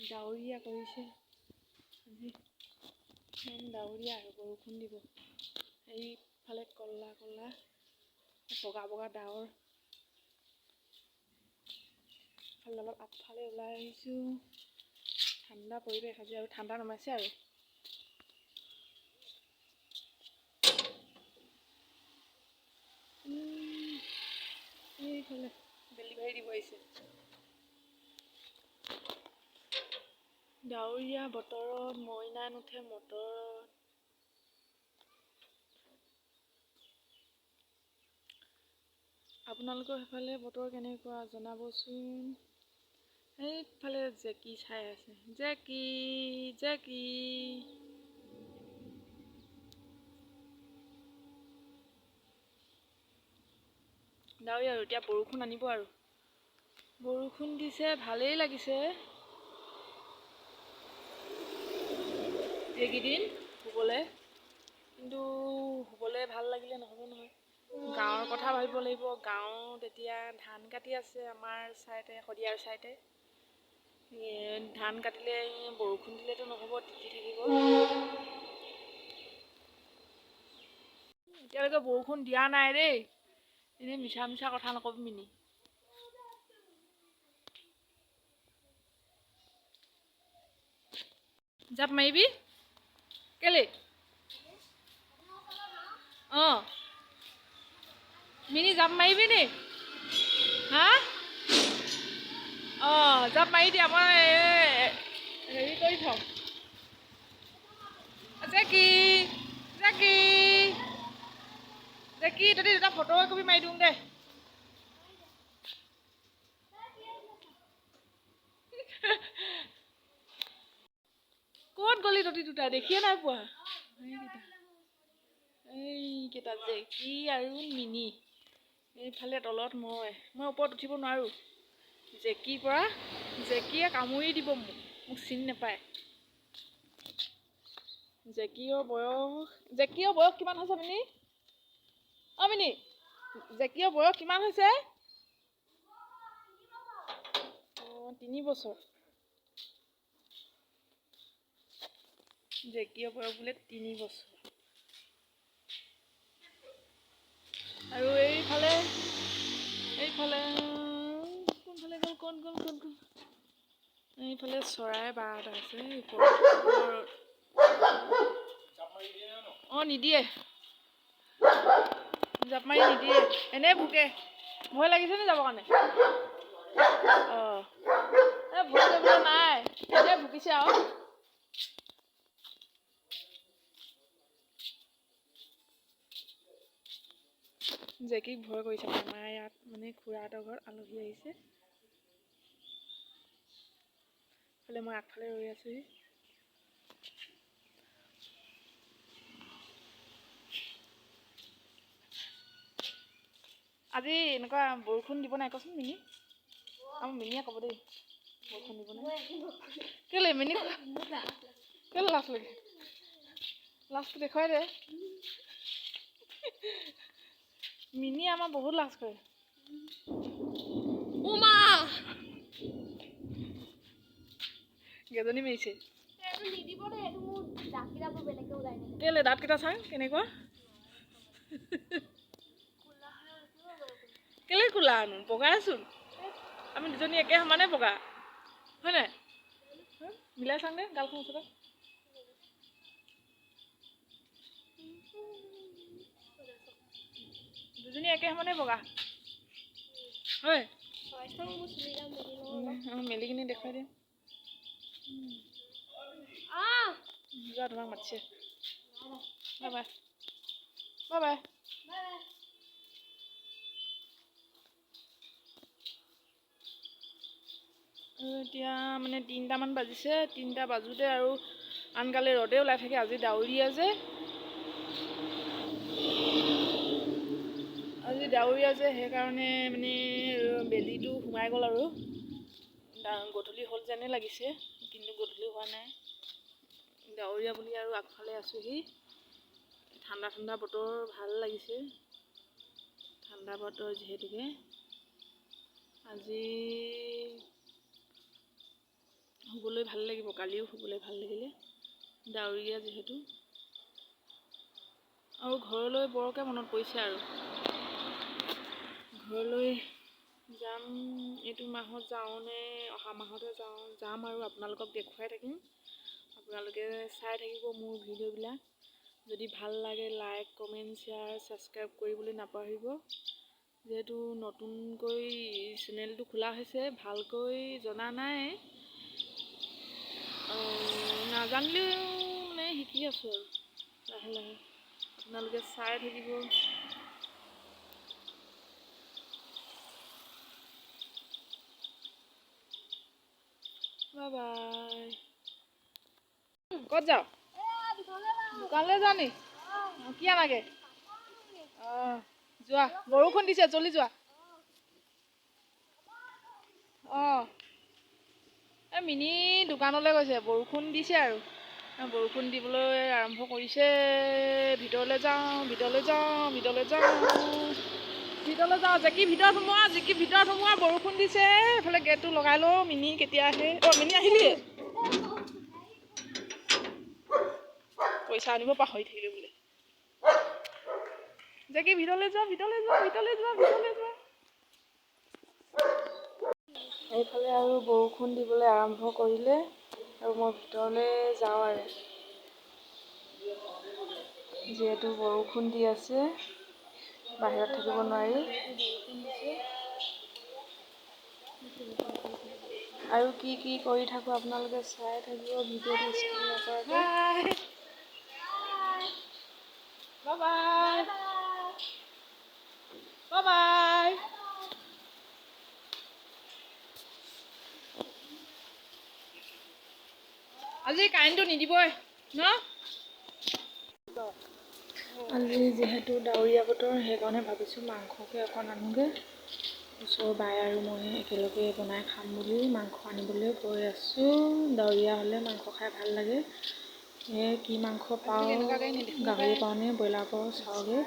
ডাৱৰীয়া কৰিছে আজি, ডাৱৰীয়া আৰু বৰষুণ দিব। এইফালে ক'লা ক'লা বগা বগা ডাৱৰ। অলপ আগফালে ওলাই আহিছোঁ। ঠাণ্ডা পৰিৱেশ আজি, আৰু ঠাণ্ডা নমাইছে আৰু। এইফালে ডেলিভাৰী দিব আহিছে। ডাৱৰীয়া বতৰত মইনা নুঠে মটৰত। আপোনালোকৰ সেইফালে বতৰ কেনেকুৱা জনাবচোন। এইফালে জেকি চাই আছে, জেকি জেকি। ডাৱৰীয়া আৰু এতিয়া বৰষুণ আনিব আৰু। বৰষুণ দিছে, ভালেই লাগিছে এইকেইদিন শুবলৈ, কিন্তু শুবলৈ ভাল লাগিলে নহ'ব নহয়। গাঁৱৰ কথা ভাবিব লাগিব। গাঁৱত এতিয়া ধান কাটি আছে আমাৰ চাইডে, শদিয়াৰ চাইডে। ধান কাটিলে বৰষুণ দিলেতো নহ'ব, তিতি থাকিব। এতিয়ালৈকে বৰষুণ দিয়া নাই দেই, এনেই মিছা মিছা কথা নকবি মিনি। জাপ মাৰিবি কেলে? অঁ মিনি জাপ মাৰিবি নি? হা? অঁ জাপ মাৰি দিয়া, মই হেৰি কৰি থওঁ। জেকি জেকি জেকি, তহঁতি দুটা ফটো একপি মাৰি দিওঁ দে। ক'ত গ'লি তহঁতি দুটা? দেখিয়ে নাই পোৱা। এইকেইটা জেকি আৰু মিনি। এইফালে তলত মই ওপৰত উঠিব নোৱাৰোঁ। জেকিয়ে কামুৰি দিব মোক চিনি নাপায়। জেকিৰ বয়স কিমান হৈছে মিনি? অ মিনি, জেকিৰ বয়স কিমান হৈছে? 3 বছৰ। জেকিৰ বয়স বোলে 3 বছৰ। আৰু এইফালে কোনফালে গ'ল, ক'ত গ'ল? এইফালে চৰাই বাহ এটা আছে। অঁ নিদিয়ে, জাপ মাৰি নিদিয়ে, এনেই ভোকে। ভয় লাগিছে নি যাবৰ কাৰণে? অঁ ভয় কৰিবলৈ নাই, এনেই ভুকিছে আৰু। জেকিক ভয় কৰিছে। আমাৰ ইয়াত মানে খুৰাহঁতৰ ঘৰত আলহী আহিছে। মই আগফালে ৰৈ আছোঁহি। আজি এনেকুৱা বৰষুণ দিব নাই কচোন মিনি? আমাৰ মিনিয়ে ক'ব দেই, বৰষুণ দিব নাই। কেলে মিনি কেলে লাজ লাগে? লাজটো দেখুৱাই দে। মিনি আমাৰ বহুত লাজ কৰে। উমা গেজনী মাৰিছে। কেলে দাঁতকেইটা চাং কেনেকুৱা? কেলে কোলানো? বগাইচোন। আমি দুজনী একে সমানে বগা, হয় নাই? মিলাই চাং দে গালখন ওচৰতে। দুজনী একে সমানে বগা, হয়? মেলি কিনি দেখুৱাই দিম। যোৱা, তোমাক মাতিছে। Bye bye, bye bye. এতিয়া মানে 3টামান বাজিছে। 3টা বাজোতে আৰু আনকালে ৰ'দে ওলাই থাকে। আজি ডাৱৰীয়া যে, সেইকাৰণে মানে বেলিটো সোমাই গ'ল আৰু গধূলি হ'ল যেনে লাগিছে, কিন্তু গধূলি হোৱা নাই। ডাৱৰীয়া বুলি আৰু আগফালে আছোঁহি। ঠাণ্ডা ঠাণ্ডা বতৰ, ভাল লাগিছে। ঠাণ্ডা বতৰ যিহেতুকে আজি শুবলৈ ভাল লাগিব, কালিও শুবলৈ ভাল লাগিলে, ডাৱৰীয়া যিহেতু। আৰু ঘৰলৈ বৰকৈ মনত পৰিছে আৰু ঘৰলৈ যাম, এইটো মাহত যাওঁ নে অহা মাহতে যাম আৰু আপোনালোকক দেখুৱাই থাকিম। আপোনালোকে চাই থাকিব মোৰ ভিডিঅ'বিলাক। যদি ভাল লাগে লাইক, কমেণ্ট, শ্বেয়াৰ, ছাবস্ক্ৰাইব কৰিবলৈ নাপাহৰিব। যিহেতু নতুনকৈ চেনেলটো খোলা হৈছে, ভালকৈ জনা নাই, নাজানিলেও মানে শিকি আছোঁ আৰু লাহে লাহে। আপোনালোকে চাই থাকিব। Bye bye. ক'ত যাওঁ? দোকানলৈ যাওঁ নি? কি আনাগে? অঁ যোৱা, বৰষুণ দিছে, জল্দি যোৱা। অঁ এই মিনি দোকানলৈ গৈছে, বৰষুণ দিছে আৰু বৰষুণ দিবলৈ আৰম্ভ কৰিছে। ভিতৰলৈ যাওঁ, ভিতৰলৈ যাওঁ, ভিতৰলৈ যাওঁ, ভিতৰলৈ যাওঁ। জেকি ভিতৰত সোমোৱা, জেকি ভিতৰত সোমোৱা, বৰষুণ দিছে। এইফালে গেটটো লগাই লওঁ। মিনি কেতিয়া আহে? অঁ মিনি আহিলিয়ে। পইচা আনিব পাহৰি থাকিলে বোলে। জেকি ভিতৰলৈ যোৱা, ভিতৰলৈ যোৱা, ভিতৰলৈ যোৱা, ভিতৰলৈ যোৱা। এইফালে আৰু বৰষুণ দিবলৈ আৰম্ভ কৰিলে আৰু মই ভিতৰলৈ যাওঁ আৰু যিহেতু বৰষুণ দি আছে, বাহিৰত থাকিব নোৱাৰি। আৰু কি কি কৰি থাকোঁ আপোনালোকে চাই থাকিব ভিডিঅ'টো স্কিপ নকৰাকৈ। Bye bye, bye bye. আজি কাৰেণ্টটো নিদিবই ন? আজি যিহেতু ডাৱৰীয়া বতৰ, সেইকাৰণে ভাবিছোঁ মাংসকে অকণ আনোগৈ। ওচৰৰ বাই আৰু মই একেলগে বনাই খাম বুলি মাংস আনিবলৈ গৈ আছোঁ। ডাৱৰীয়া হ'লে মাংস খাই ভাল লাগে। কি মাংস পাওঁ, গাহৰি পাওঁ নে ব্ৰইলাৰ পাওঁ চাওঁগৈ।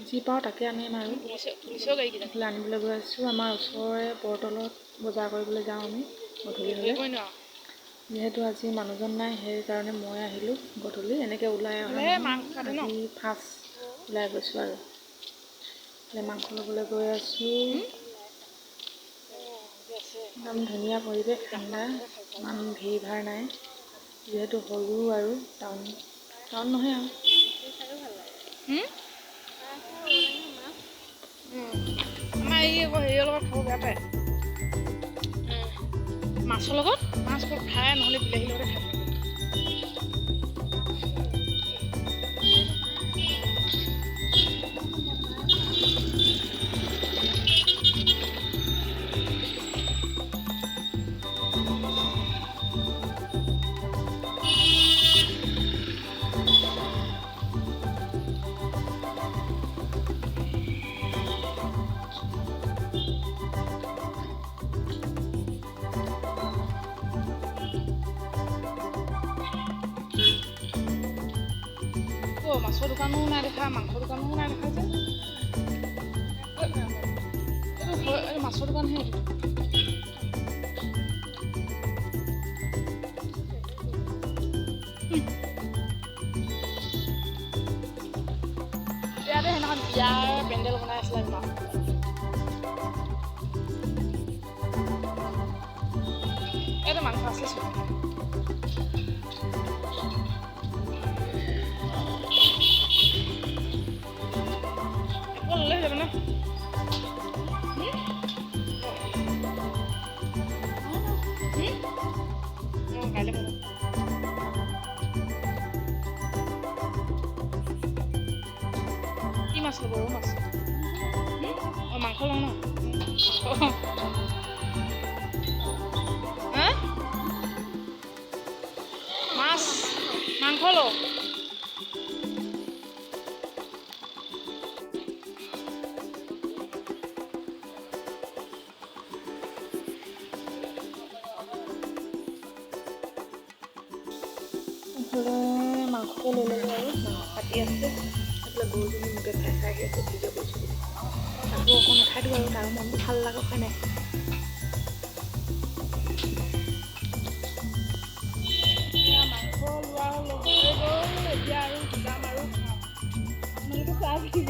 যি পাওঁ তাকে আনিম আৰু আনিবলৈ গৈ আছোঁ। আমাৰ ওচৰৰে বৰতলত বজাৰ কৰিবলৈ যাওঁ আমি গধূলি হ'লে। যিহেতু আজি মানুহজন নাই, সেইকাৰণে মই আহিলোঁ গধূলি। এনেকৈ ওলাই অহা আজি ফাৰ্ষ্ট ওলাই গৈছোঁ আৰু মাংস ল'বলৈ গৈ আছোঁ। একদম ধুনীয়া পৰিৱেশ, ঠাণ্ডা, ইমান ভিৰ ভাৰ নাই। যিহেতু সৰু আৰু টাউন নহয় আৰু আমাৰ এই আকৌ হেৰিয়ৰ লগত খাব বেয়া পায়, মাছৰ লগত। মাছ খুব খাই, নহ'লে বিলাহীৰ লগতে খাই। মাছৰ দোকানো নাই দেখা, মাংসৰ দোকানো নাই দেখা যে। এইটো মাছৰ দোকানহে। ইয়াতে সেইদিনাখন বিয়াৰ পেণ্ডেল বনাই আছিলে মাছ। এইটো মাংস আছে চোন। লৈ যাব ন? কাইলৈ কি মাছ ল'ব? ৰৌ মাছ? অঁ মাংস লওঁ ন? মাছ মাংস লওঁ। মাংসকে লৈ ল'লোঁ আৰু মাংস কাটি আছে। এইফালে গৰুজনী মোকে চাই আহি আছে, ভিডিঅ' কৰিছোঁ বুলি। তাকো অকণ খাই দিওঁ আৰু তাৰো মনটো ভাল লাগক, হয় নাই? এতিয়া আৰু যাম আৰু খাম। আপোনালোকে চাই থাকিব।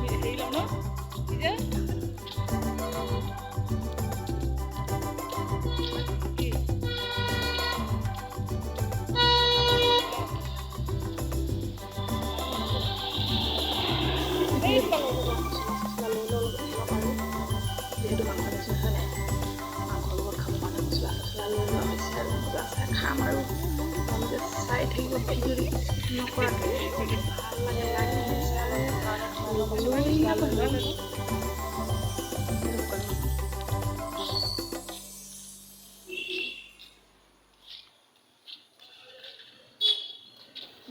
হেৰি লওঁ ন এতিয়া যিহেতু মাংস নিচিনা হয় নাই মাংসৰ লগত খাব কাৰণে মছলা চছলা লৈ লোৱা হৈছে আৰু মজা চাই খাম আৰু আপোনালোকে চাই থাকিব ভিডিঅ'টো নকৰাকৈ ভাল লাগে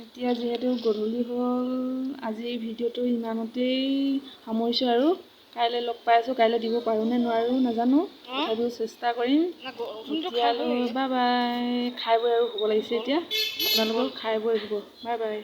এতিয়া যিহেতু গধূলি হ'ল আজিৰ ভিডিঅ'টো ইমানতেই সামৰিছোঁ আৰু কাইলৈ লগ পাই আছোঁ। কাইলৈ দিব পাৰোঁ নে নোৱাৰোঁ নাজানো, তথাপিও চেষ্টা কৰিম। এতিয়ালৈ বাই বাই। খাই বৈ আৰু শুব লাগিছে এতিয়া। আপোনালোকেও খাই বৈ শুব। Bye bye.